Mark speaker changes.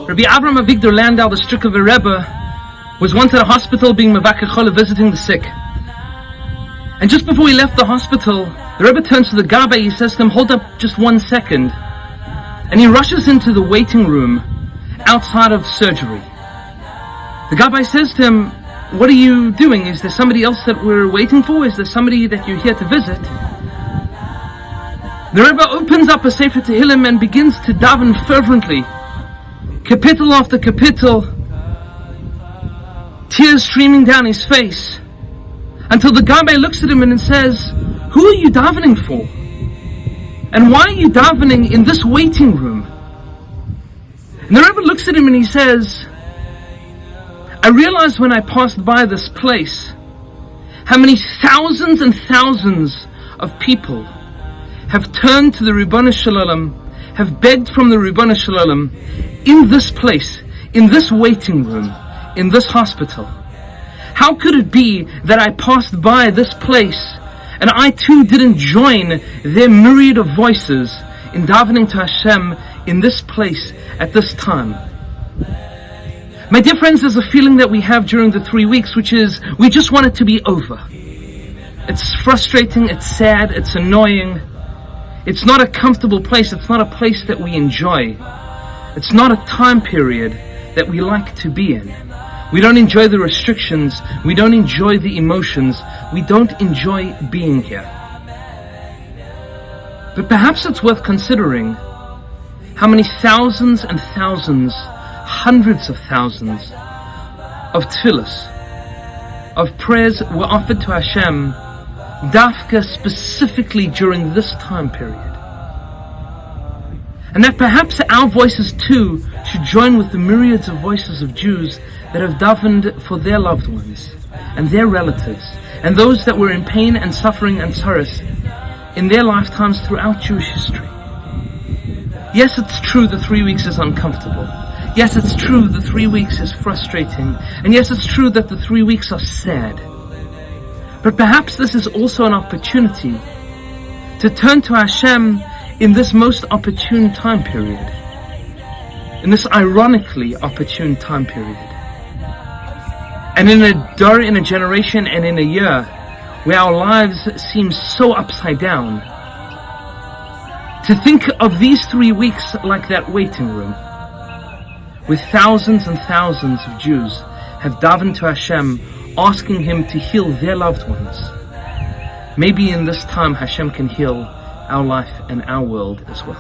Speaker 1: Rabbi Avram Avigdor Landau, the Strikover Rebbe, was once at a hospital being Mevakeh Chola, visiting the sick. And just before he left the hospital, the Rebbe turns to the Gabbai. He says to him, hold up just 1 second. And he rushes into the waiting room outside of surgery. The Gabbai says to him, what are you doing? Is there somebody else that we're waiting for? Is there somebody that you're here to visit? The Rebbe opens up a Sefer Tehillim and begins to daven fervently. Kapitel after kapitel, tears streaming down his face, until the Gabbai looks at him and says, who are you davening for? And why are you davening in this waiting room? And the Rebbe looks at him and he says, I realized when I passed by this place how many thousands and thousands of people have turned to the Ribono Shel Olam, have begged from the Ribono Shel Olam in this place, in this waiting room, in this hospital. How could it be that I passed by this place and I too didn't join their myriad of voices in davening to Hashem in this place at this time? My dear friends, there's a feeling that we have during the 3 weeks, which is we just want it to be over. It's frustrating, it's sad, it's annoying. It's not a comfortable place, it's not a place that we enjoy. It's not a time period that we like to be in. We don't enjoy the restrictions, we don't enjoy the emotions, we don't enjoy being here. But perhaps it's worth considering how many thousands and thousands, hundreds of thousands of tefillos, of prayers were offered to Hashem, dafka specifically during this time period. And that perhaps our voices too should join with the myriads of voices of Jews that have davened for their loved ones and their relatives and those that were in pain and suffering and sorrows in their lifetimes throughout Jewish history. Yes, it's true the 3 weeks is uncomfortable. Yes, it's true the 3 weeks is frustrating. And yes, it's true that the 3 weeks are sad. But perhaps this is also an opportunity to turn to Hashem in this most opportune time period, in this ironically opportune time period. And in a dor, in a generation, and in a year where our lives seem so upside down, to think of these 3 weeks like that waiting room, with thousands and thousands of Jews have davened to Hashem, asking Him to heal their loved ones. Maybe in this time Hashem can heal our life and our world as well.